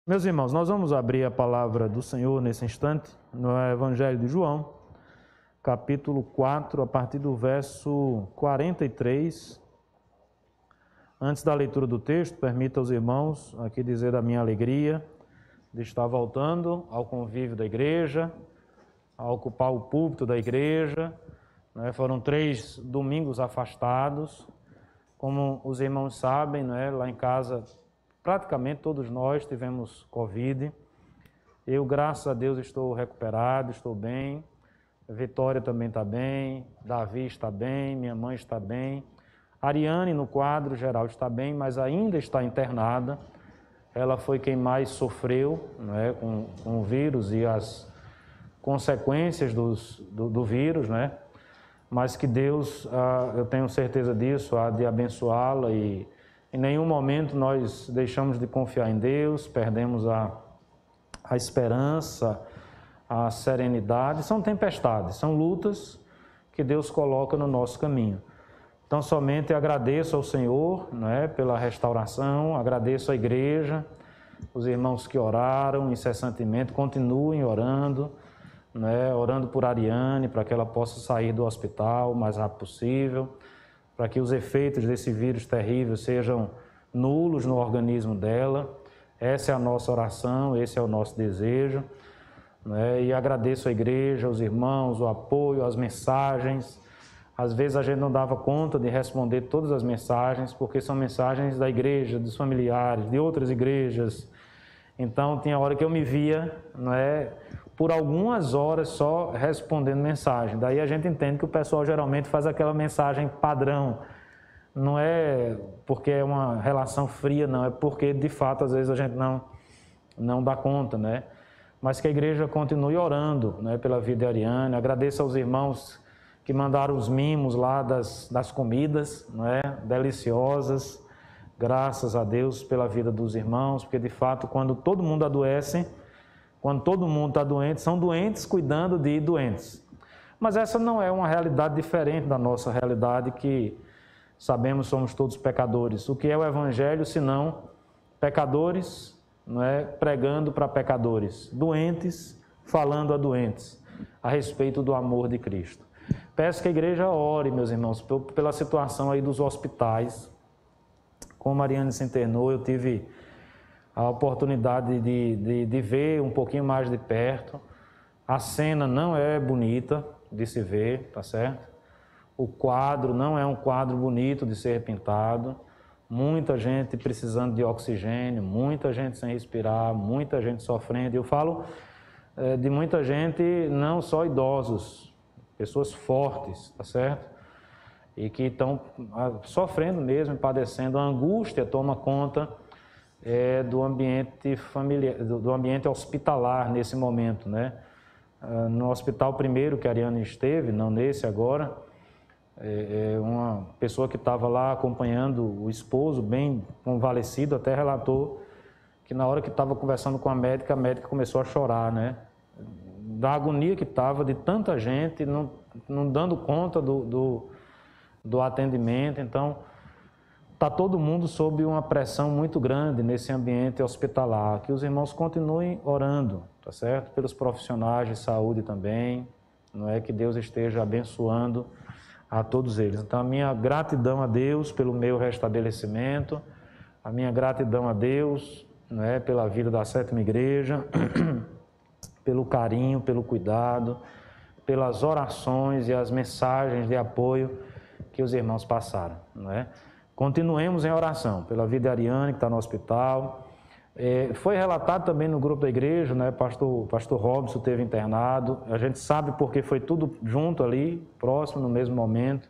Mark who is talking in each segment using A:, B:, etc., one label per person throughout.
A: Meus irmãos, nós vamos abrir a palavra do Senhor nesse instante, no Evangelho de João, capítulo 4, a partir do verso 43. Antes da leitura do texto, permita aos irmãos aqui dizer da minha alegria de estar voltando ao convívio da igreja, a ocupar o púlpito da igreja. Foram 3 domingos afastados. Como os irmãos sabem, lá em casa, praticamente todos nós tivemos Covid. Eu, graças a Deus, estou recuperado, estou bem. Vitória também está bem, Davi está bem, minha mãe está bem. Ariane, no quadro geral, está bem, mas ainda está internada. Ela foi quem mais sofreu com o vírus e as consequências do vírus, Mas que Deus, eu tenho certeza disso, há de abençoá-la e em nenhum momento nós deixamos de confiar em Deus, perdemos a esperança, a serenidade. São tempestades, são lutas que Deus coloca no nosso caminho. Então, somente agradeço ao Senhor pela restauração, agradeço à igreja, os irmãos que oraram incessantemente, continuem orando, orando por Ariane, para que ela possa sair do hospital o mais rápido possível, para que os efeitos desse vírus terrível sejam nulos no organismo dela. Essa é a nossa oração, esse é o nosso desejo. E agradeço à igreja, aos irmãos, o apoio, as mensagens. Às vezes a gente não dava conta de responder todas as mensagens, porque são mensagens da igreja, dos familiares, de outras igrejas. Então, tinha hora que eu me via, por algumas horas só respondendo mensagem. Daí a gente entende que o pessoal geralmente faz aquela mensagem padrão. Não é porque é uma relação fria, não. É porque, de fato, às vezes a gente não dá conta, Mas que a igreja continue orando, pela vida de Ariane. Agradeço aos irmãos que mandaram os mimos lá das comidas, deliciosas. Graças a Deus pela vida dos irmãos, porque, de fato, quando todo mundo adoece, quando todo mundo está doente, são doentes cuidando de doentes. Mas essa não é uma realidade diferente da nossa realidade, que sabemos somos todos pecadores. O que é o Evangelho, senão pecadores, pregando para pecadores, doentes, falando a doentes, a respeito do amor de Cristo. Peço que a igreja ore, meus irmãos, pela situação aí dos hospitais. Como Mariane se internou, eu tive a oportunidade de ver um pouquinho mais de perto. A cena não é bonita de se ver, tá certo? O quadro não é um quadro bonito de ser pintado. Muita gente precisando de oxigênio, muita gente sem respirar, muita gente sofrendo. Eu falo de muita gente, não só idosos, pessoas fortes, tá certo? E que estão sofrendo mesmo, padecendo. A angústia toma conta do ambiente familiar, do ambiente hospitalar nesse momento, No hospital primeiro que a Ariane esteve, não nesse agora, uma pessoa que estava lá acompanhando o esposo, bem convalescido, até relatou que na hora que estava conversando com a médica começou a chorar, Da agonia que estava de tanta gente, não dando conta do atendimento. Então, está todo mundo sob uma pressão muito grande nesse ambiente hospitalar. Que os irmãos continuem orando, tá certo? Pelos profissionais de saúde também, que Deus esteja abençoando a todos eles. Então, a minha gratidão a Deus pelo meu restabelecimento, a minha gratidão a Deus, pela vida da Sétima Igreja, pelo carinho, pelo cuidado, pelas orações e as mensagens de apoio que os irmãos passaram, Continuemos em oração pela vida de Ariane, que está no hospital. Foi relatado também no grupo da igreja, Pastor Robson esteve internado. A gente sabe porque foi tudo junto ali, próximo, no mesmo momento.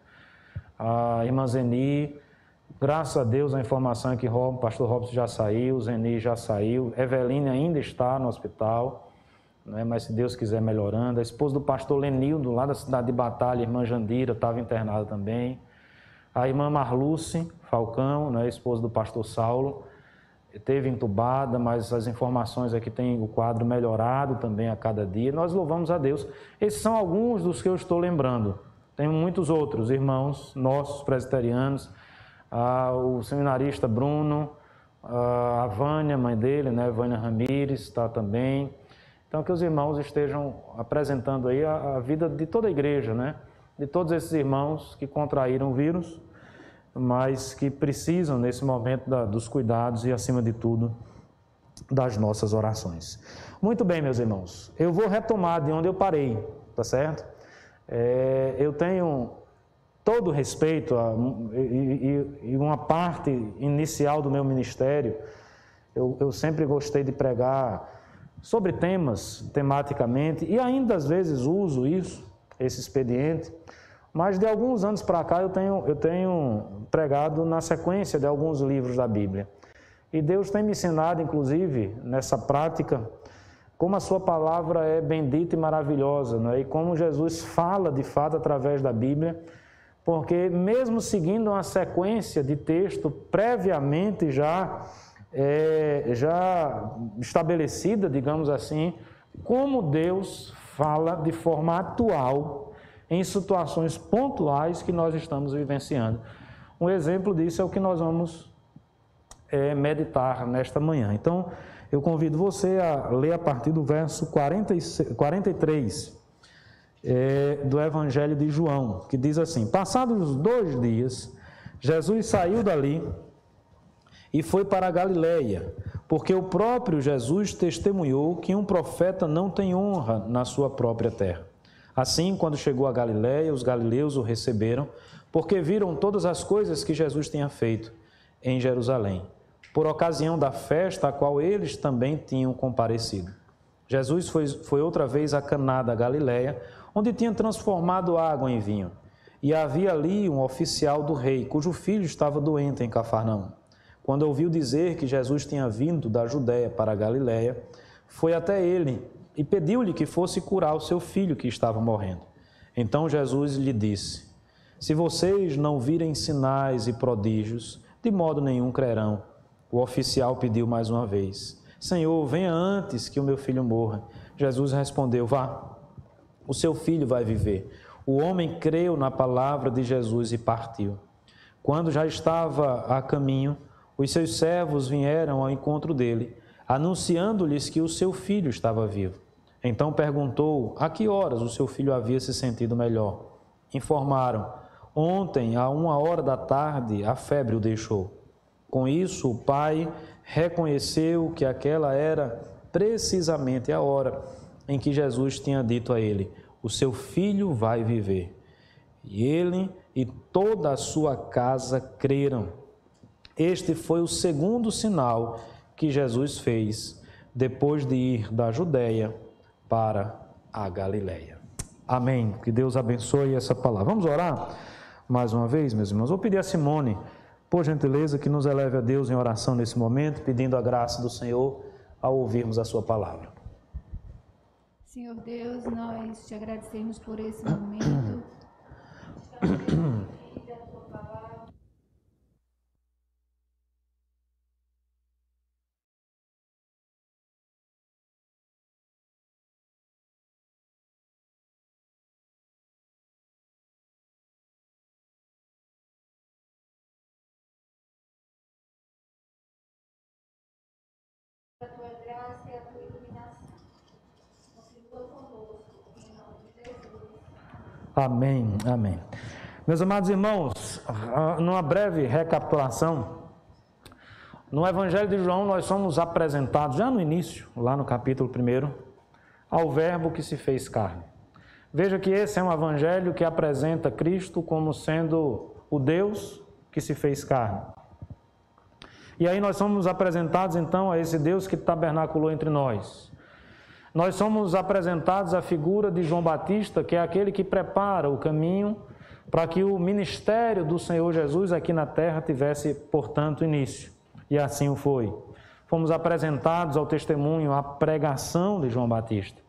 A: A irmã Zeni, graças a Deus, a informação é que o Pastor Robson já saiu, Zeni já saiu, Eveline ainda está no hospital, mas se Deus quiser melhorando. A esposa do pastor Lenildo, lá da cidade de Batalha, a irmã Jandira, estava internada também. A irmã Marluce Falcão, esposa do pastor Saulo, esteve entubada, mas as informações é que tem o quadro melhorado também a cada dia. Nós louvamos a Deus. Esses são alguns dos que eu estou lembrando. Tem muitos outros irmãos nossos presbiterianos, o seminarista Bruno, a Vânia, mãe dele, né? Vânia Ramires está também. Então, que os irmãos estejam apresentando aí a vida de toda a igreja, né? De todos esses irmãos que contraíram o vírus, mas que precisam, nesse momento, dos cuidados e, acima de tudo, das nossas orações. Muito bem, meus irmãos. Eu vou retomar de onde eu parei, tá certo? Eu tenho todo o respeito e uma parte inicial do meu ministério, eu sempre gostei de pregar sobre temas, tematicamente, e ainda às vezes uso esse expediente, mas de alguns anos para cá eu tenho pregado na sequência de alguns livros da Bíblia. E Deus tem me ensinado, inclusive, nessa prática, como a sua palavra é bendita e maravilhosa, não é? E como Jesus fala, de fato, através da Bíblia, porque mesmo seguindo uma sequência de texto previamente já estabelecida, digamos assim, como Deus fala de forma atual em situações pontuais que nós estamos vivenciando. Um exemplo disso é o que nós vamos meditar nesta manhã. Então, eu convido você a ler a partir do verso 43 do Evangelho de João, que diz assim: passados os 2 dias, Jesus saiu dali e foi para a Galileia, porque o próprio Jesus testemunhou que um profeta não tem honra na sua própria terra. Assim, quando chegou a Galileia, os galileus o receberam, porque viram todas as coisas que Jesus tinha feito em Jerusalém, por ocasião da festa a qual eles também tinham comparecido. Jesus foi outra vez a Caná da Galileia, onde tinha transformado água em vinho. E havia ali um oficial do rei, cujo filho estava doente em Cafarnaum. Quando ouviu dizer que Jesus tinha vindo da Judéia para a Galileia, foi até ele e pediu-lhe que fosse curar o seu filho que estava morrendo. Então Jesus lhe disse: se vocês não virem sinais e prodígios, de modo nenhum crerão. O oficial pediu mais uma vez: Senhor, venha antes que o meu filho morra. Jesus respondeu: vá, o seu filho vai viver. O homem creu na palavra de Jesus e partiu. Quando já estava a caminho, os seus servos vieram ao encontro dele, anunciando-lhes que o seu filho estava vivo. Então perguntou a que horas o seu filho havia se sentido melhor. Informaram: ontem, à 1h da tarde, a febre o deixou. Com isso, o pai reconheceu que aquela era precisamente a hora em que Jesus tinha dito a ele: o seu filho vai viver. E ele e toda a sua casa creram. Este foi o segundo sinal que Jesus fez depois de ir da Judéia para a Galileia. Amém. Que Deus abençoe essa palavra. Vamos orar mais uma vez, meus irmãos. Vou pedir a Simone, por gentileza, que nos eleve a Deus em oração nesse momento, pedindo a graça do Senhor ao ouvirmos a sua palavra.
B: Senhor Deus, nós te agradecemos por esse momento. A tua graça e a tua iluminação. Continua conosco, em nome de Jesus.
A: Amém, amém. Meus amados irmãos, numa breve recapitulação, no Evangelho de João nós somos apresentados, já no início, lá no capítulo 1, ao Verbo que se fez carne. Veja que esse é um Evangelho que apresenta Cristo como sendo o Deus que se fez carne. E aí nós somos apresentados então a esse Deus que tabernaculou entre nós. Nós somos apresentados à figura de João Batista, que é aquele que prepara o caminho para que o ministério do Senhor Jesus aqui na terra tivesse, portanto, início. E assim o foi. Fomos apresentados ao testemunho, à pregação de João Batista.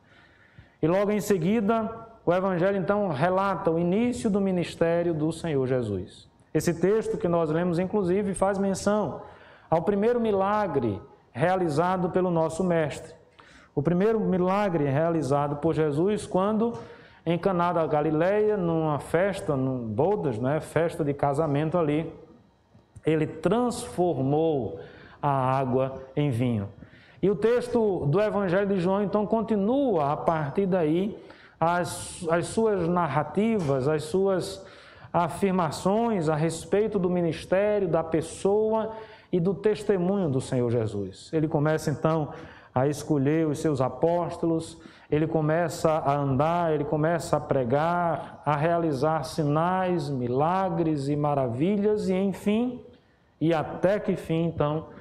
A: E logo em seguida, o Evangelho então relata o início do ministério do Senhor Jesus. Esse texto que nós lemos, inclusive, faz menção ao primeiro milagre realizado pelo nosso Mestre. O primeiro milagre realizado por Jesus quando, em Caná da Galileia, numa festa, bodas, festa de casamento ali, ele transformou a água em vinho. E o texto do Evangelho de João, então, continua a partir daí as suas narrativas, as suas afirmações a respeito do ministério, da pessoa e do testemunho do Senhor Jesus. Ele começa, então, a escolher os seus apóstolos, ele começa a andar, ele começa a pregar, a realizar sinais, milagres e maravilhas, e enfim, e até que fim, então,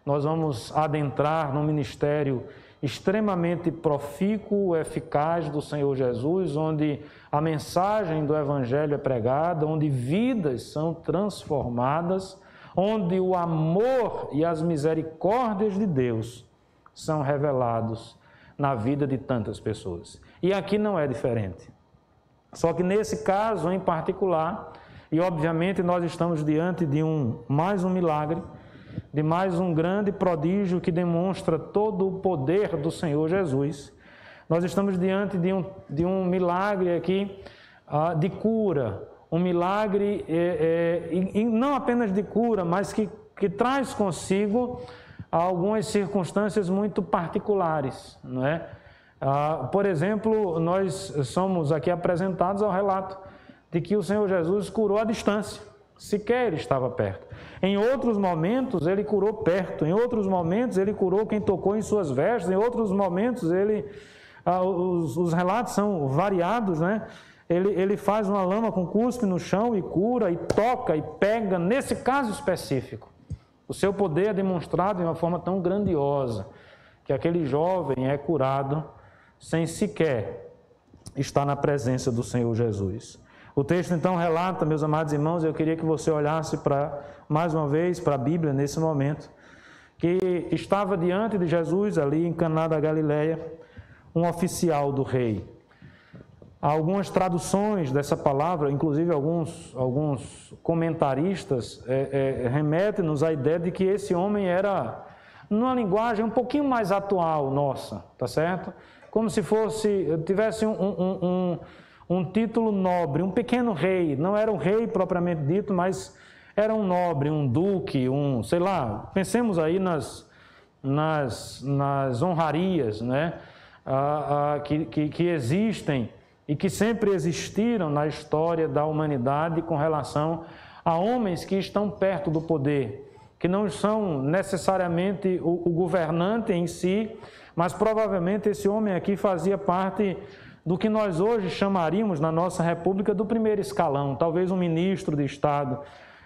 A: nós vamos adentrar no ministério extremamente profícuo, eficaz do Senhor Jesus, onde a mensagem do Evangelho é pregada, onde vidas são transformadas, onde o amor e as misericórdias de Deus são revelados na vida de tantas pessoas. E aqui não é diferente. Só que nesse caso em particular, e obviamente nós estamos diante de mais um milagre, de mais um grande prodígio que demonstra todo o poder do Senhor Jesus. Nós estamos diante de um milagre aqui de cura, um milagre, e não apenas de cura, mas que traz consigo algumas circunstâncias muito particulares, não é? Por exemplo, nós somos aqui apresentados ao relato de que o Senhor Jesus curou à distância, sequer ele estava perto. Em outros momentos ele curou perto, em outros momentos ele curou quem tocou em suas vestes, em outros momentos os relatos são variados, né? Ele faz uma lama com cuspe no chão e cura, e toca e pega, nesse caso específico. O seu poder é demonstrado de uma forma tão grandiosa que aquele jovem é curado sem sequer estar na presença do Senhor Jesus. O texto então relata, meus amados irmãos, eu queria que você olhasse mais uma vez para a Bíblia nesse momento, que estava diante de Jesus ali em Caná da Galileia, um oficial do rei. Há algumas traduções dessa palavra, inclusive alguns comentaristas remetem-nos à ideia de que esse homem era, numa linguagem um pouquinho mais atual nossa, tá certo? Como se tivesse um título nobre, um pequeno rei. Não era um rei propriamente dito, mas era um nobre, um duque, sei lá, pensemos aí nas honrarias, né? Que existem e que sempre existiram na história da humanidade com relação a homens que estão perto do poder, que não são necessariamente o governante em si, mas provavelmente esse homem aqui fazia parte do que nós hoje chamaríamos na nossa república do primeiro escalão, talvez um ministro de Estado.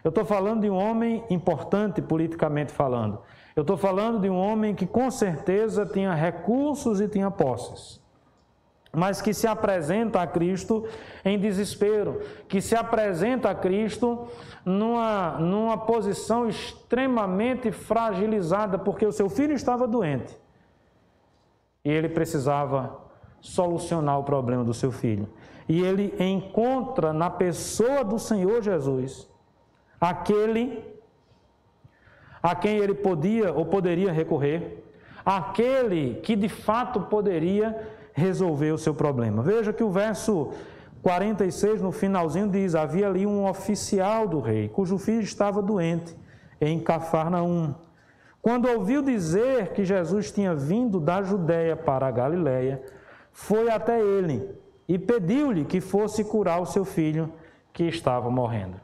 A: Eu estou falando de um homem importante politicamente falando. Eu estou falando de um homem que com certeza tinha recursos e tinha posses, mas que se apresenta a Cristo em desespero, que se apresenta a Cristo numa posição extremamente fragilizada, porque o seu filho estava doente e ele precisava solucionar o problema do seu filho. E ele encontra na pessoa do Senhor Jesus aquele a quem ele podia ou poderia recorrer, aquele que de fato poderia resolver o seu problema. Veja que o verso 46, no finalzinho, diz: havia ali um oficial do rei, cujo filho estava doente, em Cafarnaum. Quando ouviu dizer que Jesus tinha vindo da Judéia para a Galiléia, foi até ele e pediu-lhe que fosse curar o seu filho, que estava morrendo.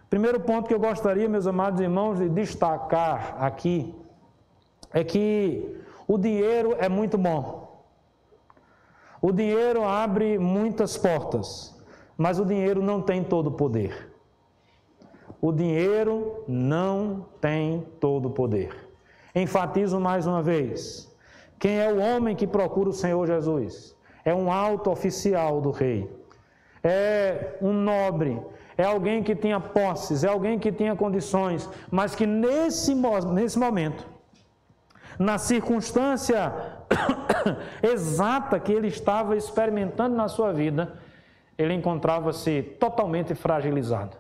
A: Primeiro ponto que eu gostaria, meus amados irmãos, de destacar aqui é que o dinheiro é muito bom. O dinheiro abre muitas portas, mas o dinheiro não tem todo o poder. O dinheiro não tem todo o poder. Enfatizo mais uma vez: quem é o homem que procura o Senhor Jesus? É um alto oficial do rei, é um nobre, é alguém que tinha posses, é alguém que tinha condições, mas que nesse momento, na circunstância exata que ele estava experimentando na sua vida, ele encontrava-se totalmente fragilizado.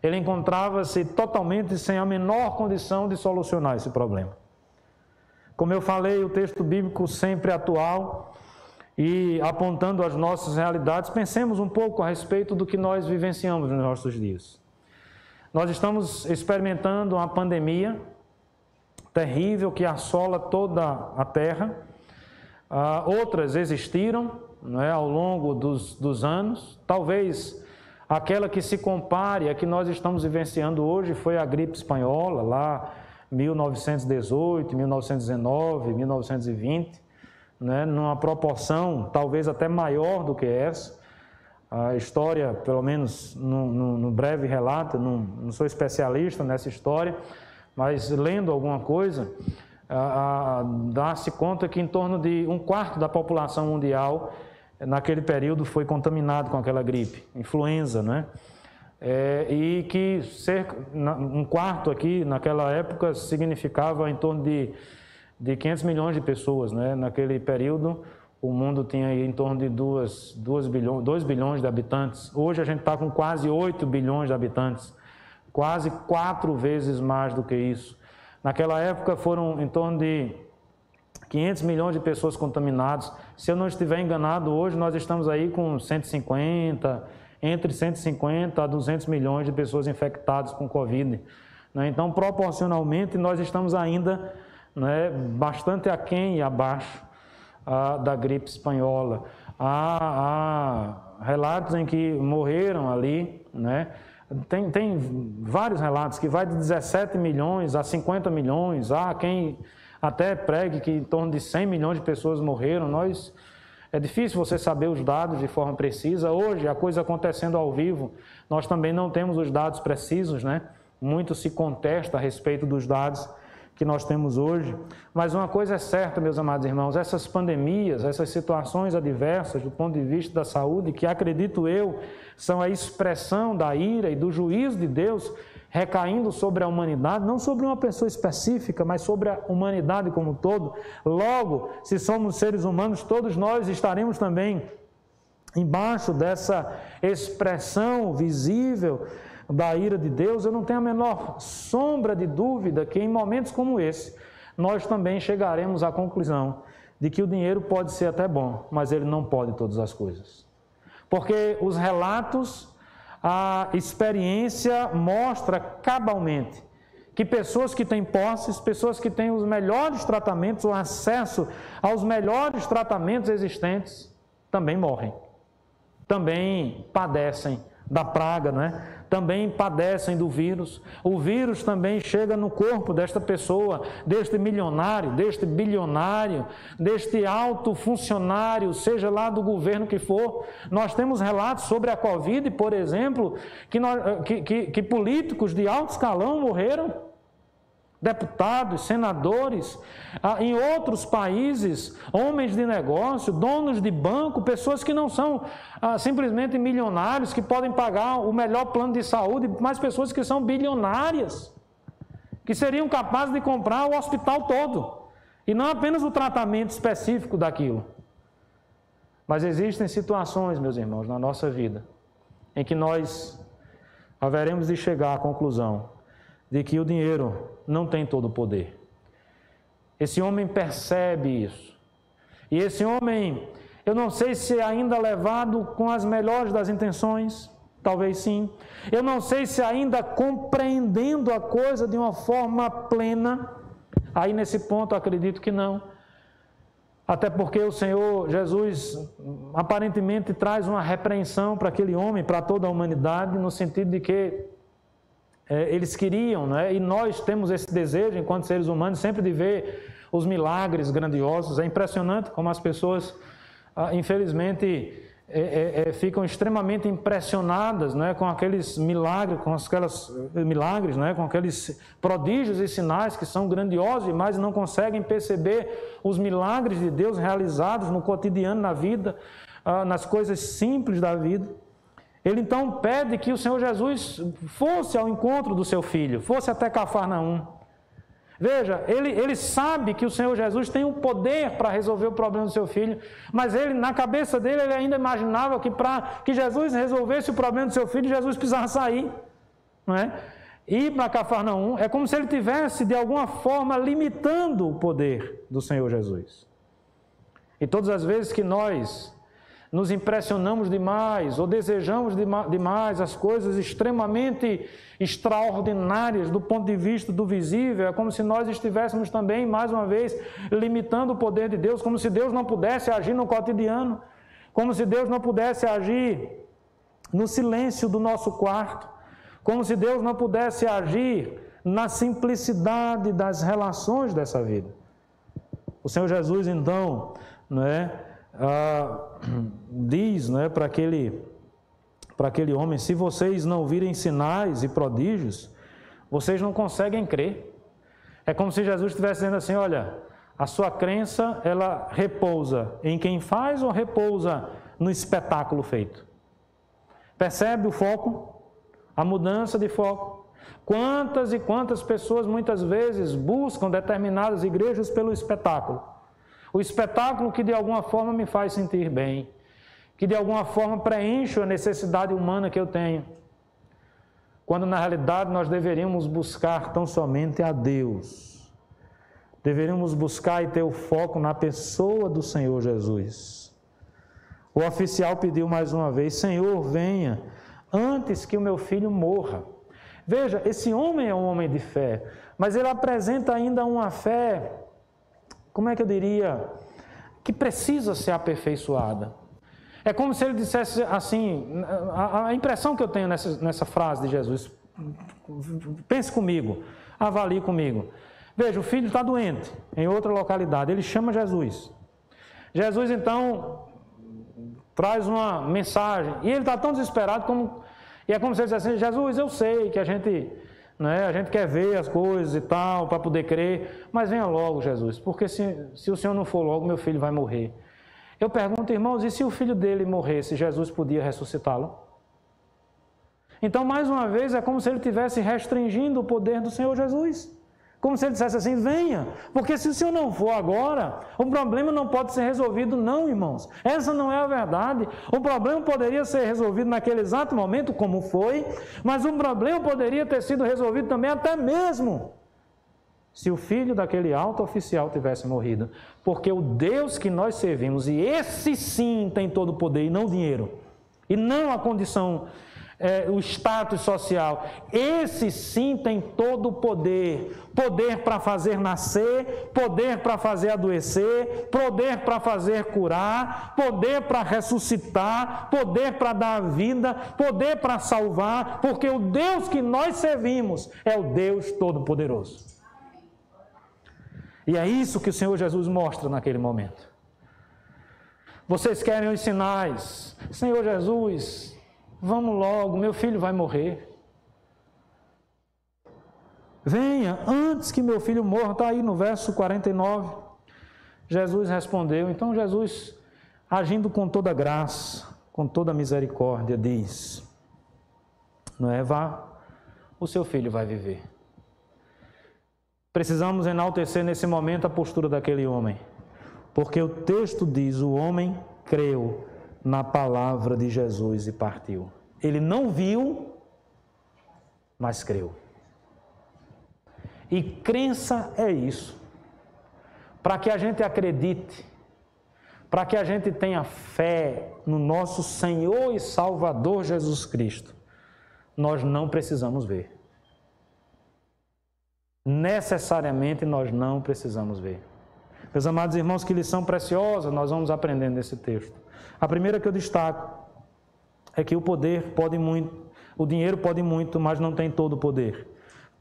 A: Ele encontrava-se totalmente sem a menor condição de solucionar esse problema. Como eu falei, o texto bíblico sempre atual e apontando as nossas realidades, pensemos um pouco a respeito do que nós vivenciamos nos nossos dias. Nós estamos experimentando uma pandemia terrível que assola toda a terra. Outras existiram, não é, ao longo dos anos. Talvez aquela que se compare a que nós estamos vivenciando hoje foi a gripe espanhola, lá 1918, 1919, 1920, né, numa proporção talvez até maior do que essa. A história, pelo menos no breve relato, não sou especialista nessa história, mas lendo alguma coisa, dá-se conta que em torno de 1/4 da população mundial, naquele período, foi contaminado com aquela gripe, influenza, né? E que 1/4 aqui, naquela época, significava em torno de 500 milhões de pessoas, né? Naquele período, o mundo tinha aí em torno de 2 bilhões de habitantes. Hoje a gente está com quase 8 bilhões de habitantes, quase 4 vezes mais do que isso. Naquela época foram em torno de 500 milhões de pessoas contaminadas. Se eu não estiver enganado, hoje nós estamos aí com entre 150 a 200 milhões de pessoas infectadas com Covid. Então, proporcionalmente, nós estamos ainda, né, bastante aquém e abaixo da gripe espanhola. Há relatos em que morreram ali, né? Tem vários relatos que vai de 17 milhões a 50 milhões. Há quem até pregue que em torno de 100 milhões de pessoas morreram. É difícil você saber os dados de forma precisa. Hoje, a coisa acontecendo ao vivo, nós também não temos os dados precisos, né? Muito se contesta a respeito dos dados que nós temos hoje. Mas uma coisa é certa, meus amados irmãos, essas pandemias, essas situações adversas do ponto de vista da saúde, que acredito eu, são a expressão da ira e do juízo de Deus recaindo sobre a humanidade, não sobre uma pessoa específica, mas sobre a humanidade como um todo. Logo, se somos seres humanos, todos nós estaremos também embaixo dessa expressão visível da ira de Deus. Eu não tenho a menor sombra de dúvida que em momentos como esse, nós também chegaremos à conclusão de que o dinheiro pode ser até bom, mas ele não pode todas as coisas. Porque os relatos, a experiência mostra cabalmente que pessoas que têm posses, pessoas que têm os melhores tratamentos, o acesso aos melhores tratamentos existentes, também morrem, também padecem da praga, né? Também padecem do vírus. O vírus também chega no corpo desta pessoa, deste milionário, deste bilionário, deste alto funcionário, seja lá do governo que for. Nós temos relatos sobre a Covid, por exemplo, que políticos de alto escalão morreram. Deputados, senadores, em outros países, homens de negócio, donos de banco, pessoas que não são simplesmente milionários, que podem pagar o melhor plano de saúde, mas pessoas que são bilionárias, que seriam capazes de comprar o hospital todo, e não apenas o tratamento específico daquilo. Mas existem situações, meus irmãos, na nossa vida, em que nós haveremos de chegar à conclusão de que o dinheiro não tem todo o poder. Esse homem percebe isso. E esse homem, eu não sei se é ainda levado com as melhores das intenções, talvez sim. Eu não sei se ainda compreendendo a coisa de uma forma plena. Aí nesse ponto eu acredito que não. Até porque o Senhor Jesus aparentemente traz uma repreensão para aquele homem, para toda a humanidade, no sentido de que eles queriam, né? E nós temos esse desejo, enquanto seres humanos, sempre de ver os milagres grandiosos. É impressionante como as pessoas, infelizmente, ficam extremamente impressionadas, né? Com aqueles milagres, né? Com aqueles prodígios e sinais que são grandiosos demais e não conseguem perceber os milagres de Deus realizados no cotidiano, na vida, nas coisas simples da vida. Ele então pede que o Senhor Jesus fosse ao encontro do seu filho, fosse até Cafarnaum. Veja, ele sabe que o Senhor Jesus tem o poder para resolver o problema do seu filho, mas ele, na cabeça dele, ele ainda imaginava que para que Jesus resolvesse o problema do seu filho, Jesus precisava sair, não é? Ir para Cafarnaum. É como se ele tivesse, de alguma forma, limitando o poder do Senhor Jesus. E todas as vezes que nós nos impressionamos demais ou desejamos demais as coisas extremamente extraordinárias do ponto de vista do visível, é como se nós estivéssemos também, mais uma vez, limitando o poder de Deus, como se Deus não pudesse agir no cotidiano, como se Deus não pudesse agir no silêncio do nosso quarto, como se Deus não pudesse agir na simplicidade das relações dessa vida. O Senhor Jesus, então, diz para aquele homem: se vocês não virem sinais e prodígios, vocês não conseguem crer. É como se Jesus estivesse dizendo assim: olha, a sua crença, ela repousa em quem faz ou repousa no espetáculo feito? Percebe o foco? A mudança de foco. Quantas e quantas pessoas muitas vezes buscam determinadas igrejas pelo espetáculo. O espetáculo que de alguma forma me faz sentir bem, que de alguma forma preenche a necessidade humana que eu tenho. Quando na realidade nós deveríamos buscar tão somente a Deus. Deveríamos buscar e ter o foco na pessoa do Senhor Jesus. O oficial pediu mais uma vez: Senhor, venha antes que o meu filho morra. Veja, esse homem é um homem de fé, mas ele apresenta ainda uma fé, como é que eu diria, que precisa ser aperfeiçoada. É como se ele dissesse assim, a impressão que eu tenho nessa frase de Jesus: pense comigo, avalie comigo. Veja, o filho está doente em outra localidade, ele chama Jesus. Jesus então traz uma mensagem e ele está tão desesperado e é como se ele dissesse assim: Jesus, eu sei que a gente quer ver as coisas e tal, para poder crer, mas venha logo, Jesus, porque se o Senhor não for logo, meu filho vai morrer. Eu pergunto, irmãos, e se o filho dele morresse, Jesus podia ressuscitá-lo? Então, mais uma vez, é como se ele estivesse restringindo o poder do Senhor Jesus. Como se ele dissesse assim: venha, porque se o Senhor não for agora, o problema não pode ser resolvido não, irmãos. Essa não é a verdade. O problema poderia ser resolvido naquele exato momento, como foi, mas o problema poderia ter sido resolvido também até mesmo se o filho daquele alto oficial tivesse morrido. Porque o Deus que nós servimos, e esse sim tem todo o poder, e não o dinheiro, e não a condição, o status social, esse sim tem todo o poder. Poder para fazer nascer, poder para fazer adoecer, poder para fazer curar, poder para ressuscitar, poder para dar vida, poder para salvar, porque o Deus que nós servimos é o Deus Todo-Poderoso. E é isso que o Senhor Jesus mostra naquele momento. Vocês querem os sinais? Senhor Jesus, vamos logo, meu filho vai morrer. Venha antes que meu filho morra. Está aí no verso 49. Jesus respondeu. Então Jesus, agindo com toda graça, com toda misericórdia, diz: vá, o seu filho vai viver. Precisamos enaltecer nesse momento a postura daquele homem, porque o texto diz: o homem creu na palavra de Jesus e partiu. Ele não viu, mas creu. E crença é isso. Para que a gente acredite, para que a gente tenha fé no nosso Senhor e Salvador Jesus Cristo, nós não precisamos ver. Necessariamente nós não precisamos ver. Meus amados irmãos, que lição preciosa nós vamos aprendendo nesse texto. A primeira que eu destaco é que o poder pode muito, o dinheiro pode muito, mas não tem todo o poder.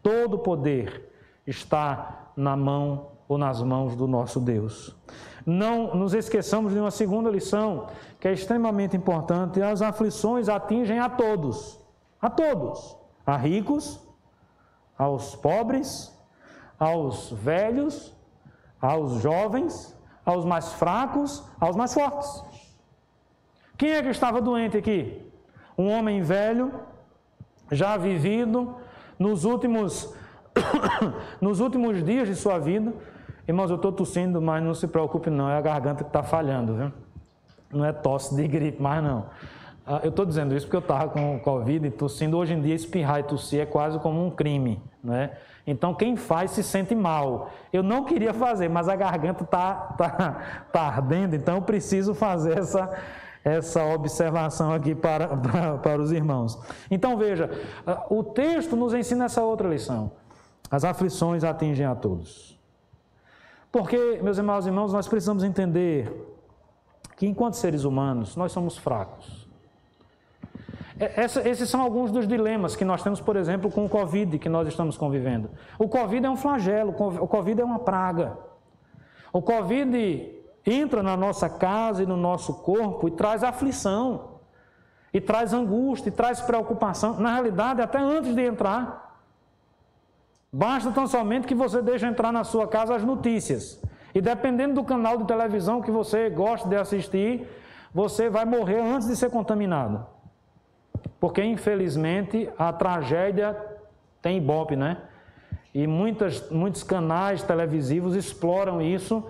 A: Todo o poder está na mão ou nas mãos do nosso Deus. Não nos esqueçamos de uma segunda lição, que é extremamente importante: as aflições atingem a todos. A todos. A ricos, aos pobres, aos velhos, aos jovens, aos mais fracos, aos mais fortes. Quem é que estava doente aqui? Um homem velho, já vivido, nos últimos dias de sua vida. Irmãos, eu estou tossindo, mas não se preocupe não, é a garganta que está falhando, viu? Não é tosse de gripe, mas não. Eu estou dizendo isso porque eu estava com Covid e tossindo. Hoje em dia, espirrar e tossir é quase como um crime, né? Então, quem faz se sente mal. Eu não queria fazer, mas a garganta está ardendo, então eu preciso fazer essa observação aqui para os irmãos. Então veja, o texto nos ensina essa outra lição. As aflições atingem a todos. Porque, meus irmãos, nós precisamos entender que enquanto seres humanos, nós somos fracos. Esses são alguns dos dilemas que nós temos, por exemplo, com o Covid que nós estamos convivendo. O Covid é um flagelo, o Covid é uma praga. O Covid entra na nossa casa e no nosso corpo e traz aflição, e traz angústia, e traz preocupação. Na realidade, até antes de entrar, basta tão somente que você deixe entrar na sua casa as notícias. E dependendo do canal de televisão que você gosta de assistir, você vai morrer antes de ser contaminado. Porque, infelizmente, a tragédia tem ibope, né? E muitos canais televisivos exploram isso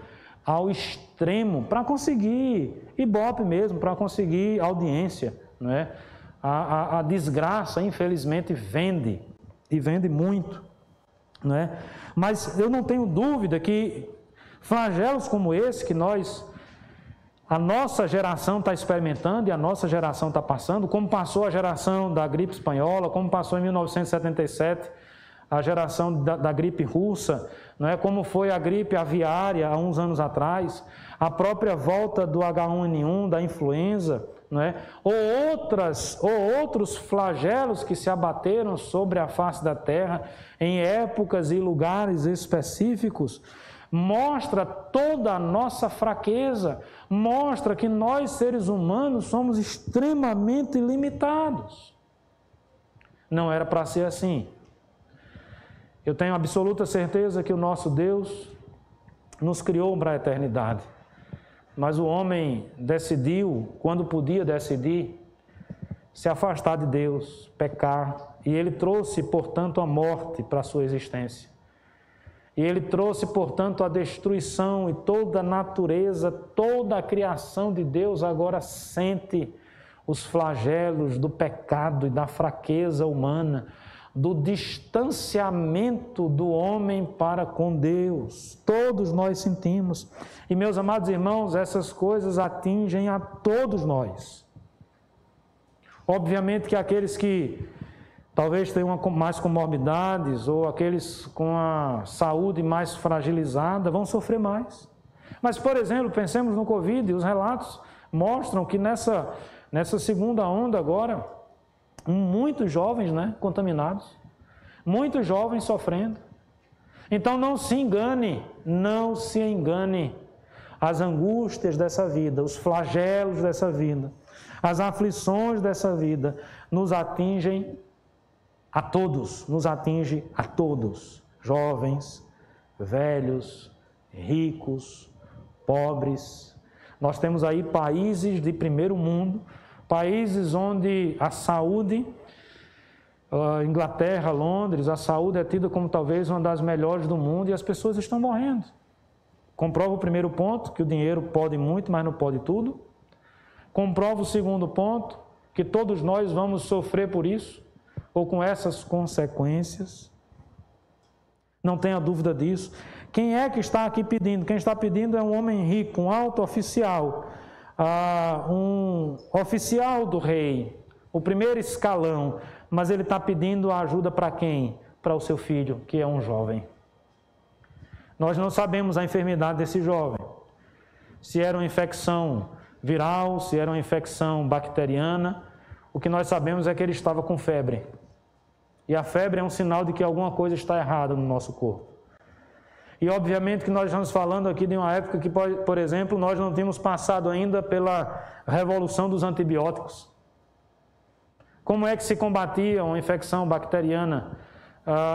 A: ao extremo para conseguir ibope mesmo, para conseguir audiência, não é? A desgraça, infelizmente, vende, e vende muito, não é? Mas eu não tenho dúvida que flagelos como esse que a nossa geração está experimentando e a nossa geração está passando, como passou a geração da gripe espanhola, como passou em 1977 a geração da gripe russa, não é? Como foi a gripe aviária há uns anos atrás, a própria volta do H1N1, da influenza, não é? ou outros flagelos que se abateram sobre a face da terra em épocas e lugares específicos, mostra toda a nossa fraqueza, mostra que nós, seres humanos, somos extremamente limitados. Não era para ser assim. Eu tenho absoluta certeza que o nosso Deus nos criou para a eternidade. Mas o homem decidiu, quando podia decidir, se afastar de Deus, pecar, e ele trouxe, portanto, a morte para a sua existência. E ele trouxe, portanto, a destruição, e toda a natureza, toda a criação de Deus agora sente os flagelos do pecado e da fraqueza humana, do distanciamento do homem para com Deus. Todos nós sentimos. E, meus amados irmãos, essas coisas atingem a todos nós. Obviamente que aqueles que talvez tenham mais comorbidades ou aqueles com a saúde mais fragilizada vão sofrer mais. Mas, por exemplo, pensemos no Covid, os relatos mostram que nessa segunda onda agora, muitos jovens, né, contaminados, muitos jovens sofrendo. Então não se engane, as angústias dessa vida, os flagelos dessa vida, as aflições dessa vida nos atingem a todos, jovens, velhos, ricos, pobres. Nós temos aí países de primeiro mundo, países onde a saúde, Inglaterra, Londres, a saúde é tida como talvez uma das melhores do mundo e as pessoas estão morrendo. Comprova o primeiro ponto, que o dinheiro pode muito, mas não pode tudo. Comprova o segundo ponto, que todos nós vamos sofrer por isso, ou com essas consequências. Não tenha dúvida disso. Quem é que está aqui pedindo? Quem está pedindo é um homem rico, um alto oficial, um oficial do rei, o primeiro escalão, mas ele está pedindo ajuda para quem? Para o seu filho, que é um jovem. Nós não sabemos a enfermidade desse jovem, se era uma infecção viral, se era uma infecção bacteriana. O que nós sabemos é que ele estava com febre. E a febre é um sinal de que alguma coisa está errada no nosso corpo. E obviamente que nós estamos falando aqui de uma época que, por exemplo, nós não tínhamos passado ainda pela revolução dos antibióticos. Como é que se combatia uma infecção bacteriana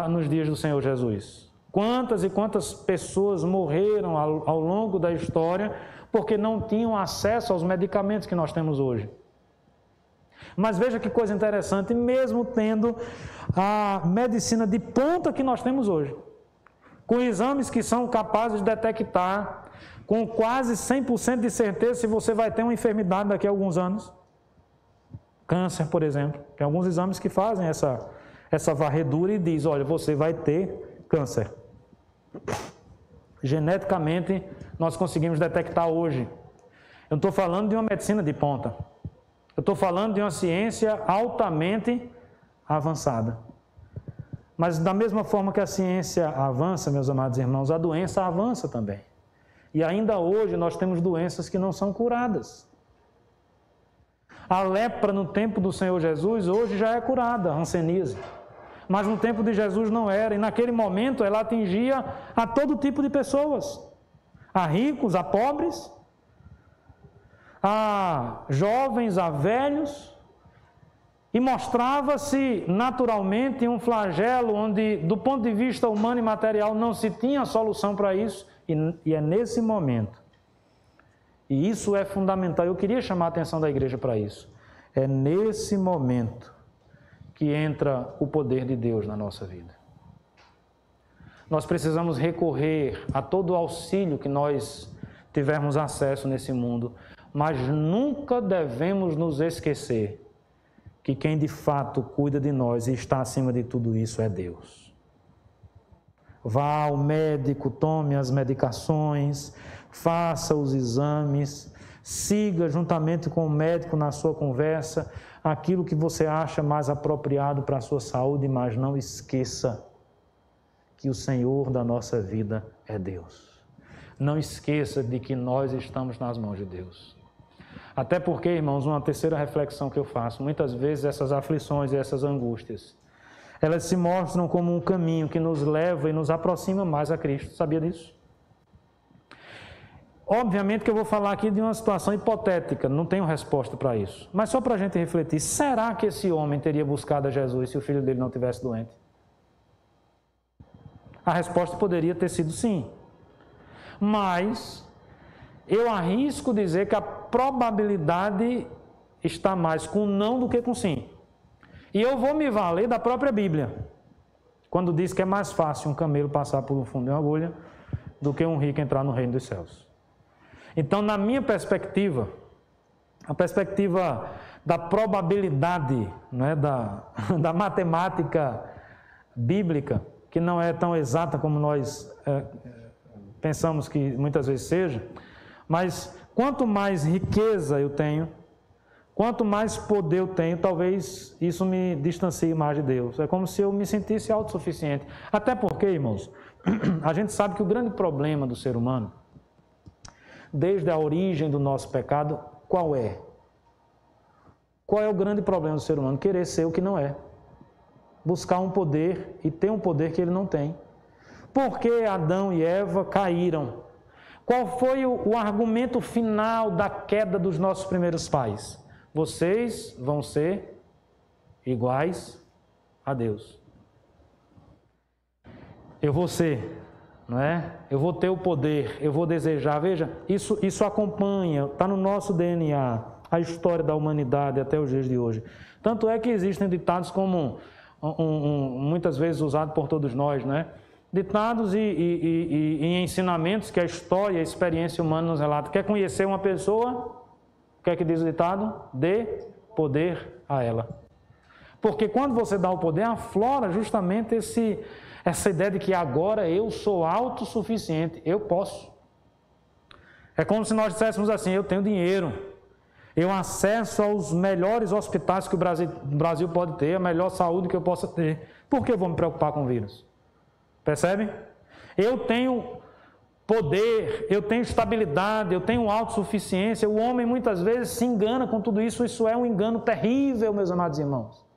A: nos dias do Senhor Jesus? Quantas e quantas pessoas morreram ao longo da história porque não tinham acesso aos medicamentos que nós temos hoje? Mas veja que coisa interessante, mesmo tendo a medicina de ponta que nós temos hoje, com exames que são capazes de detectar com quase 100% de certeza se você vai ter uma enfermidade daqui a alguns anos. Câncer, por exemplo. Tem alguns exames que fazem essa varredura e diz, olha, você vai ter câncer. Geneticamente, nós conseguimos detectar hoje. Eu não estou falando de uma medicina de ponta. Eu estou falando de uma ciência altamente avançada. Mas da mesma forma que a ciência avança, meus amados irmãos, a doença avança também. E ainda hoje nós temos doenças que não são curadas. A lepra no tempo do Senhor Jesus hoje já é curada, a hanseníase. Mas no tempo de Jesus não era. E naquele momento ela atingia a todo tipo de pessoas. A ricos, a pobres, a jovens, a velhos. E mostrava-se naturalmente um flagelo onde, do ponto de vista humano e material, não se tinha solução para isso. E é nesse momento. E isso é fundamental. Eu queria chamar a atenção da igreja para isso. É nesse momento que entra o poder de Deus na nossa vida. Nós precisamos recorrer a todo o auxílio que nós tivermos acesso nesse mundo, mas nunca devemos nos esquecer que quem de fato cuida de nós e está acima de tudo isso é Deus. Vá ao médico, tome as medicações, faça os exames, siga juntamente com o médico na sua conversa aquilo que você acha mais apropriado para a sua saúde, mas não esqueça que o Senhor da nossa vida é Deus. Não esqueça de que nós estamos nas mãos de Deus. Até porque, irmãos, uma terceira reflexão que eu faço, muitas vezes essas aflições e essas angústias, elas se mostram como um caminho que nos leva e nos aproxima mais a Cristo. Sabia disso? Obviamente que eu vou falar aqui de uma situação hipotética, não tenho resposta para isso. Mas só para a gente refletir, será que esse homem teria buscado a Jesus se o filho dele não tivesse doente? A resposta poderia ter sido sim. Mas eu arrisco dizer que a probabilidade está mais com não do que com sim. E eu vou me valer da própria Bíblia, quando diz que é mais fácil um camelo passar por um fundo de uma agulha do que um rico entrar no reino dos céus. Então, na minha perspectiva, a perspectiva da probabilidade, né, da matemática bíblica, que não é tão exata como nós pensamos que muitas vezes seja, mas quanto mais riqueza eu tenho, quanto mais poder eu tenho, talvez isso me distancie mais de Deus. É como se eu me sentisse autossuficiente. Até porque, irmãos, a gente sabe que o grande problema do ser humano, desde a origem do nosso pecado, qual é? Qual é o grande problema do ser humano? Querer ser o que não é. Buscar um poder e ter um poder que ele não tem. Por que Adão e Eva caíram? Qual foi o argumento final da queda dos nossos primeiros pais? Vocês vão ser iguais a Deus. Eu vou ser, não é? Eu vou ter o poder, eu vou desejar. Veja, isso acompanha, está no nosso DNA, a história da humanidade até os dias de hoje. Tanto é que existem ditados como muitas vezes usado por todos nós, né? Ditados e ensinamentos que a história e a experiência humana nos relata. Quer conhecer uma pessoa? O que é que diz o ditado? Dê poder a ela. Porque quando você dá o poder, aflora justamente essa ideia de que agora eu sou autossuficiente, eu posso. É como se nós disséssemos assim, eu tenho dinheiro, eu acesso aos melhores hospitais que o Brasil pode ter, a melhor saúde que eu possa ter. Por que eu vou me preocupar com o vírus? Percebe? Eu tenho poder, eu tenho estabilidade, eu tenho autossuficiência. O homem muitas vezes se engana com tudo isso. Isso é um engano terrível, meus amados irmãos.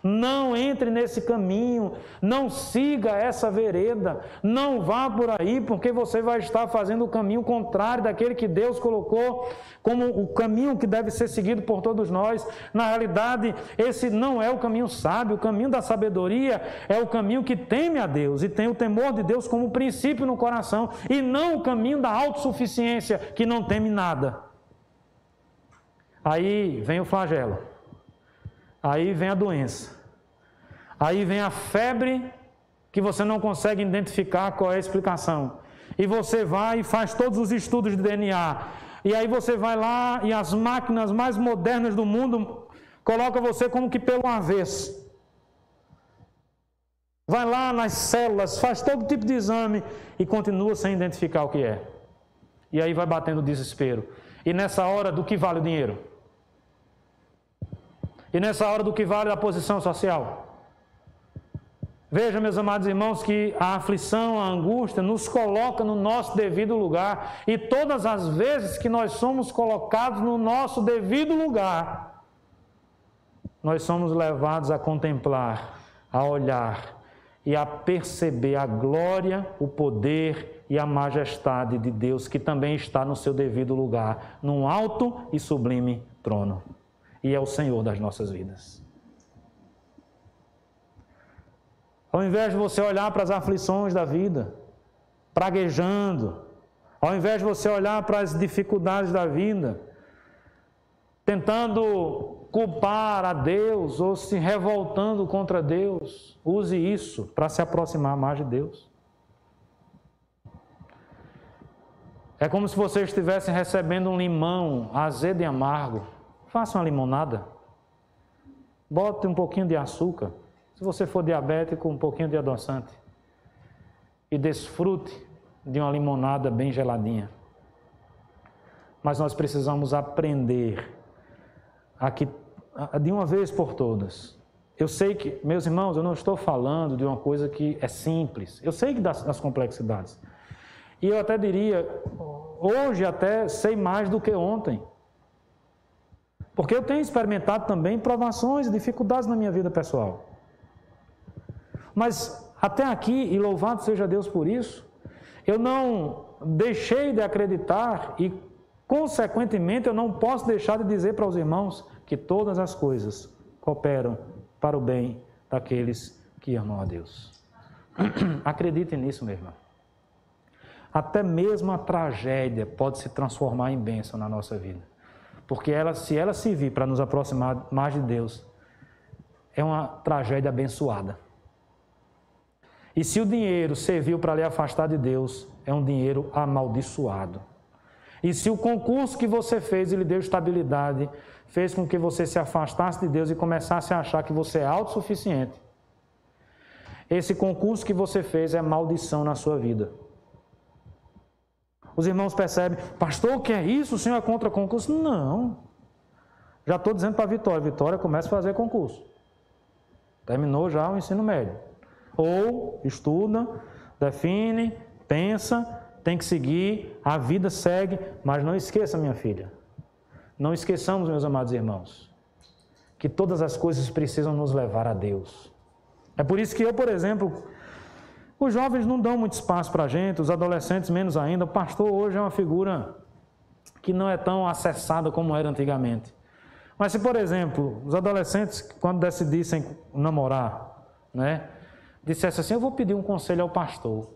A: Não entre nesse caminho, não siga essa vereda, não vá por aí, porque você vai estar fazendo o caminho contrário daquele que Deus colocou como o caminho que deve ser seguido por todos nós. Na realidade, esse não é o caminho sábio, o caminho da sabedoria é o caminho que teme a Deus e tem o temor de Deus como princípio no coração, e não o caminho da autossuficiência, que não teme nada. Aí vem o flagelo. Aí vem a doença. Aí vem a febre que você não consegue identificar qual é a explicação. E você vai e faz todos os estudos de DNA. E aí você vai lá e as máquinas mais modernas do mundo colocam você como que pelo avesso. Vai lá nas células, faz todo tipo de exame e continua sem identificar o que é. E aí vai batendo o desespero. E nessa hora, do que vale o dinheiro? E nessa hora, do que vale a posição social? Veja, meus amados irmãos, que a aflição, a angústia nos coloca no nosso devido lugar. E todas as vezes que nós somos colocados no nosso devido lugar, nós somos levados a contemplar, a olhar e a perceber a glória, o poder e a majestade de Deus, que também está no seu devido lugar, num alto e sublime trono. E é o Senhor das nossas vidas. Ao invés de você olhar para as aflições da vida, praguejando, ao invés de você olhar para as dificuldades da vida, tentando culpar a Deus ou se revoltando contra Deus, use isso para se aproximar mais de Deus. É como se você estivesse recebendo um limão azedo e amargo. Faça uma limonada. Bote um pouquinho de açúcar. Se você for diabético, um pouquinho de adoçante. E desfrute de uma limonada bem geladinha. Mas nós precisamos aprender de uma vez por todas. Eu sei que, meus irmãos, eu não estou falando de uma coisa que é simples. Eu sei das complexidades. E eu até diria, hoje até sei mais do que ontem. Porque eu tenho experimentado também provações e dificuldades na minha vida pessoal. Mas até aqui, e louvado seja Deus por isso, eu não deixei de acreditar e, consequentemente, eu não posso deixar de dizer para os irmãos que todas as coisas cooperam para o bem daqueles que amam a Deus. Acreditem nisso, meu irmão. Até mesmo a tragédia pode se transformar em bênção na nossa vida. Porque se ela servir para nos aproximar mais de Deus, é uma tragédia abençoada. E se o dinheiro serviu para lhe afastar de Deus, é um dinheiro amaldiçoado. E se o concurso que você fez e lhe deu estabilidade, fez com que você se afastasse de Deus e começasse a achar que você é autossuficiente, esse concurso que você fez é maldição na sua vida. Os irmãos percebem, pastor, o que é isso? O senhor é contra concurso? Não. Já estou dizendo para a Vitória, Vitória começa a fazer concurso. Terminou já o ensino médio. Ou estuda, define, pensa, tem que seguir, a vida segue, mas não esqueça, minha filha, não esqueçamos, meus amados irmãos, que todas as coisas precisam nos levar a Deus. É por isso que eu, por exemplo, os jovens não dão muito espaço para a gente, os adolescentes menos ainda. O pastor hoje é uma figura que não é tão acessada como era antigamente. Mas se, por exemplo, os adolescentes, quando decidissem namorar, dissessem assim, eu vou pedir um conselho ao pastor.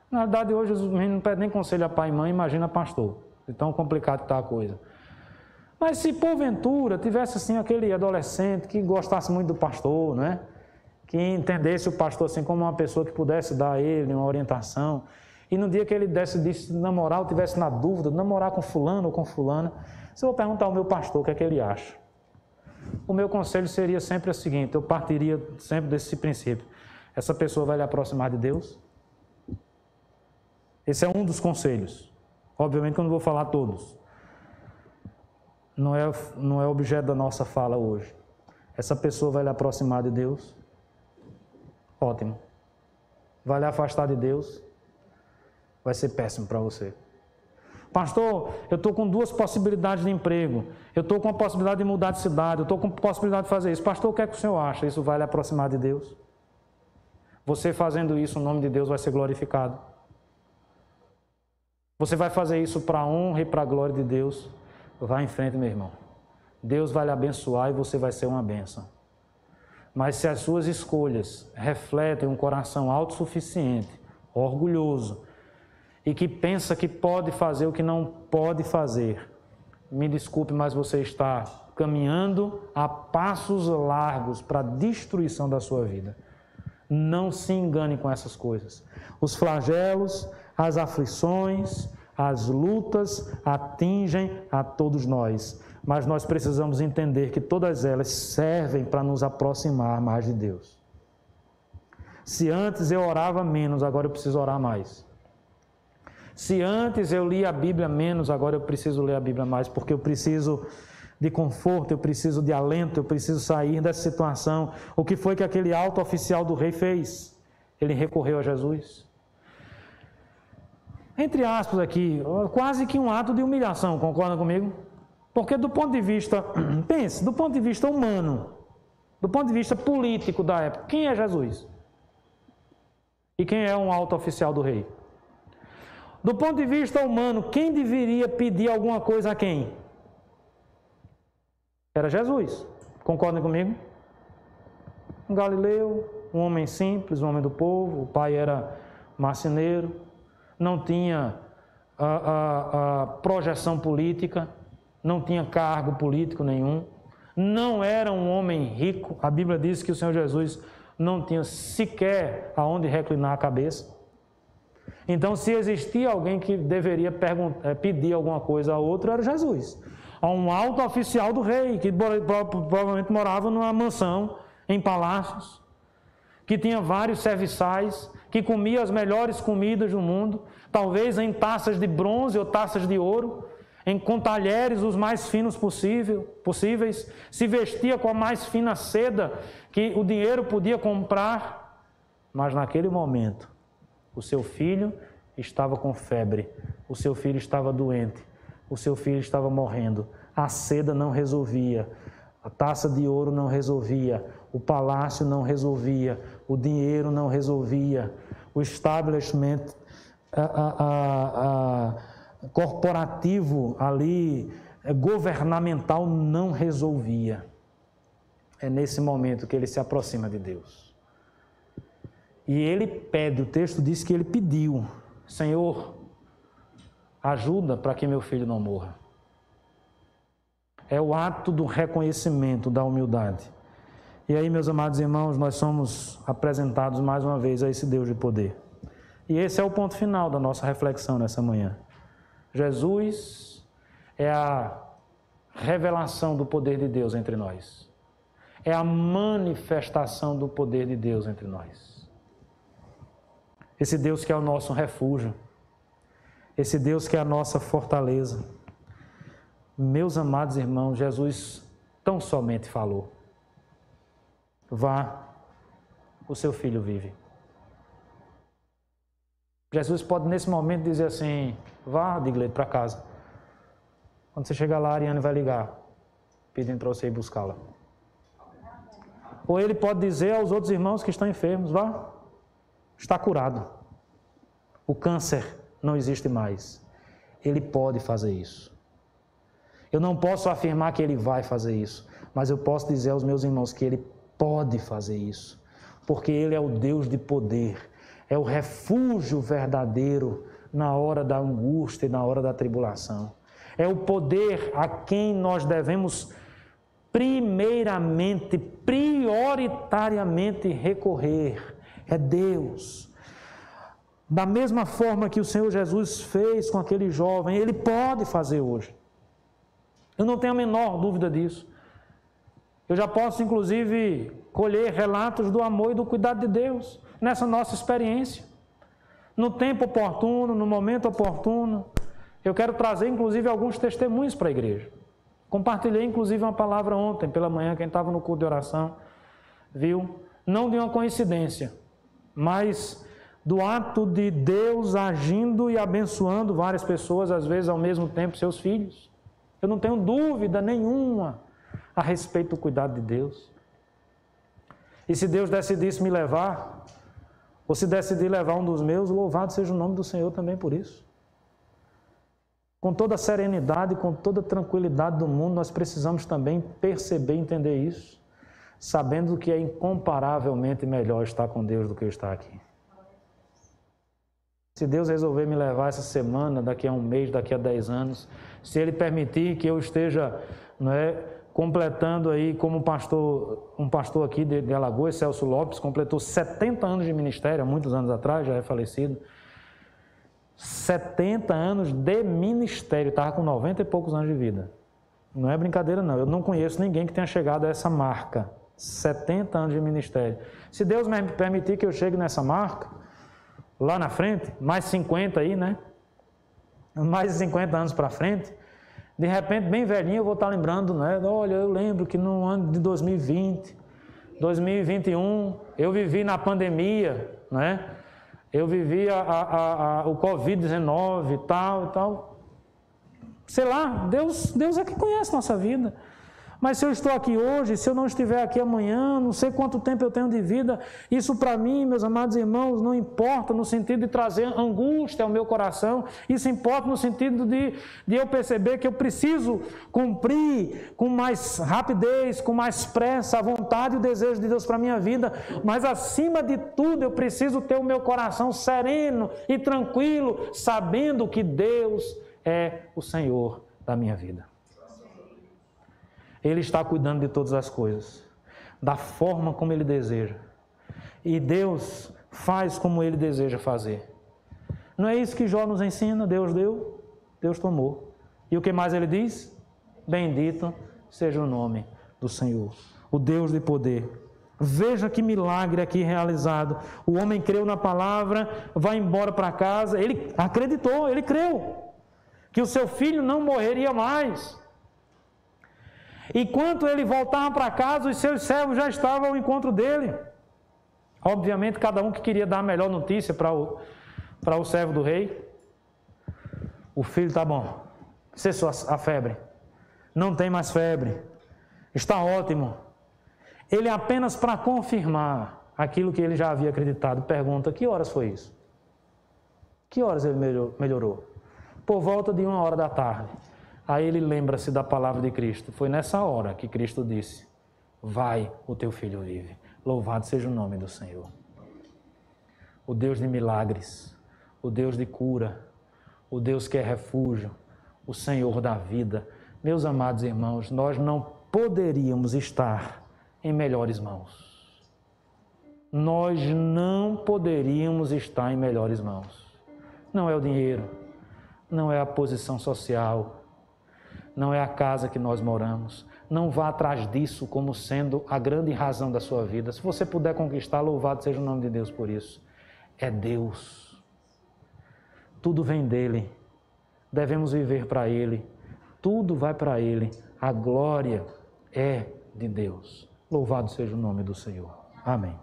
A: Na verdade, hoje os meninos não pedem nem conselho a pai e mãe, imagina pastor. De tão complicado que está a coisa. Mas se porventura tivesse assim aquele adolescente que gostasse muito do pastor, que entendesse o pastor assim como uma pessoa que pudesse dar a ele uma orientação, e no dia que ele decidisse namorar, ou tivesse na dúvida de namorar com fulano ou com fulana, se eu vou perguntar ao meu pastor o que é que ele acha. O meu conselho seria sempre o seguinte, eu partiria sempre desse princípio. Essa pessoa vai lhe aproximar de Deus? Esse é um dos conselhos. Obviamente que eu não vou falar todos. Não é objeto da nossa fala hoje. Essa pessoa vai lhe aproximar de Deus? Ótimo. Vai lhe afastar de Deus? Vai ser péssimo para você. Pastor, eu estou com 2 possibilidades de emprego. Eu estou com a possibilidade de mudar de cidade. Eu estou com a possibilidade de fazer isso. Pastor, o que é que o senhor acha? Isso vai lhe aproximar de Deus? Você fazendo isso, o nome de Deus vai ser glorificado. Você vai fazer isso para a honra e para a glória de Deus? Vá em frente, meu irmão. Deus vai lhe abençoar e você vai ser uma bênção. Mas se as suas escolhas refletem um coração autossuficiente, orgulhoso, e que pensa que pode fazer o que não pode fazer, me desculpe, mas você está caminhando a passos largos para a destruição da sua vida. Não se engane com essas coisas. Os flagelos, as aflições, as lutas atingem a todos nós, mas nós precisamos entender que todas elas servem para nos aproximar mais de Deus. Se antes eu orava menos, agora eu preciso orar mais. Se antes eu lia a Bíblia menos, agora eu preciso ler a Bíblia mais, porque eu preciso de conforto, eu preciso de alento, eu preciso sair dessa situação. O que foi que aquele alto oficial do rei fez? Ele recorreu a Jesus. Entre aspas aqui, quase que um ato de humilhação, concorda comigo? Porque do ponto de vista, pense, do ponto de vista humano, do ponto de vista político da época, quem é Jesus? E quem é um alto oficial do rei? Do ponto de vista humano, quem deveria pedir alguma coisa a quem? Era Jesus. Concordam comigo? Um galileu, um homem simples, um homem do povo, o pai era marceneiro, não tinha a projeção política, não tinha cargo político nenhum, não era um homem rico. A Bíblia diz que o Senhor Jesus não tinha sequer aonde reclinar a cabeça. Então, se existia alguém que deveria pedir alguma coisa a outro, era Jesus. A um alto oficial do rei, que provavelmente morava numa mansão, em palácios, que tinha vários serviçais, que comia as melhores comidas do mundo, talvez em taças de bronze ou taças de ouro, com talheres os mais finos possíveis, se vestia com a mais fina seda que o dinheiro podia comprar, mas naquele momento, o seu filho estava com febre, o seu filho estava doente, o seu filho estava morrendo, a seda não resolvia, a taça de ouro não resolvia, o palácio não resolvia, o dinheiro não resolvia, o establishment corporativo ali, governamental, não resolvia. É nesse momento que ele se aproxima de Deus. E ele pede, o texto diz que ele pediu: Senhor, ajuda para que meu filho não morra. É o ato do reconhecimento, da humildade. E aí, meus amados irmãos, nós somos apresentados mais uma vez a esse Deus de poder. E esse é o ponto final da nossa reflexão nessa manhã. Jesus é a revelação do poder de Deus entre nós. É a manifestação do poder de Deus entre nós. Esse Deus que é o nosso refúgio. Esse Deus que é a nossa fortaleza. Meus amados irmãos, Jesus tão somente falou: vá, o seu filho vive. Jesus pode nesse momento dizer assim: vá, Digley, para casa. Quando você chegar lá, a Ariane vai ligar, pedindo para você ir buscá-la. Ou ele pode dizer aos outros irmãos que estão enfermos: vá, está curado. O câncer não existe mais. Ele pode fazer isso. Eu não posso afirmar que ele vai fazer isso, mas eu posso dizer aos meus irmãos que ele pode fazer isso, porque ele é o Deus de poder, é o refúgio verdadeiro na hora da angústia e na hora da tribulação. É o poder a quem nós devemos primeiramente, prioritariamente recorrer. É Deus. Da mesma forma que o Senhor Jesus fez com aquele jovem, ele pode fazer hoje. Eu não tenho a menor dúvida disso. Eu já posso, inclusive, colher relatos do amor e do cuidado de Deus nessa nossa experiência. No tempo oportuno, no momento oportuno. Eu quero trazer, inclusive, alguns testemunhos para a igreja. Compartilhei, inclusive, uma palavra ontem, pela manhã, quem estava no culto de oração, viu? Não de uma coincidência, mas do ato de Deus agindo e abençoando várias pessoas, às vezes, ao mesmo tempo, seus filhos. Eu não tenho dúvida nenhuma a respeito do cuidado de Deus. E se Deus decidisse me levar, ou se decidir levar um dos meus, louvado seja o nome do Senhor também por isso. Com toda a serenidade, com toda a tranquilidade do mundo, nós precisamos também perceber e entender isso, sabendo que é incomparavelmente melhor estar com Deus do que estar aqui. Se Deus resolver me levar essa semana, daqui a um mês, daqui a 10 anos, se Ele permitir que eu esteja, completando aí como um pastor aqui de Alagoas, Celso Lopes, completou 70 anos de ministério, há muitos anos atrás, já é falecido. 70 anos de ministério, estava com 90 e poucos anos de vida. Não é brincadeira não, eu não conheço ninguém que tenha chegado a essa marca, 70 anos de ministério. Se Deus me permitir que eu chegue nessa marca, lá na frente, mais 50 aí, mais de 50 anos para frente, de repente, bem velhinho, eu vou estar lembrando, né? Olha, eu lembro que no ano de 2020, 2021, eu vivi na pandemia, né? Eu vivi o Covid-19 e tal. Sei lá, Deus é que conhece nossa vida. Mas se eu estou aqui hoje, se eu não estiver aqui amanhã, não sei quanto tempo eu tenho de vida, isso para mim, meus amados irmãos, não importa no sentido de trazer angústia ao meu coração, isso importa no sentido de eu perceber que eu preciso cumprir com mais rapidez, com mais pressa a vontade e o desejo de Deus para a minha vida, mas acima de tudo eu preciso ter o meu coração sereno e tranquilo, sabendo que Deus é o Senhor da minha vida. Ele está cuidando de todas as coisas, da forma como Ele deseja. E Deus faz como Ele deseja fazer. Não é isso que Jó nos ensina? Deus deu, Deus tomou. E o que mais Ele diz? Bendito seja o nome do Senhor, o Deus de poder. Veja que milagre aqui realizado. O homem creu na palavra, vai embora para casa. Ele acreditou, ele creu que o seu filho não morreria mais. Enquanto ele voltava para casa, os seus servos já estavam ao encontro dele. Obviamente, cada um que queria dar a melhor notícia para o servo do rei. O filho está bom, cessou a febre, não tem mais febre, está ótimo. Ele apenas para confirmar aquilo que ele já havia acreditado, pergunta: que horas foi isso? Que horas ele melhorou? Por volta de 1h da tarde. Aí ele lembra-se da palavra de Cristo. Foi nessa hora que Cristo disse: vai, o teu filho vive. Louvado seja o nome do Senhor. O Deus de milagres, o Deus de cura, o Deus que é refúgio, o Senhor da vida. Meus amados irmãos, nós não poderíamos estar em melhores mãos. Nós não poderíamos estar em melhores mãos. Não é o dinheiro, não é a posição social, não é a casa que nós moramos. Não vá atrás disso como sendo a grande razão da sua vida. Se você puder conquistar, louvado seja o nome de Deus por isso. É Deus. Tudo vem dEle. Devemos viver para Ele. Tudo vai para Ele. A glória é de Deus. Louvado seja o nome do Senhor. Amém.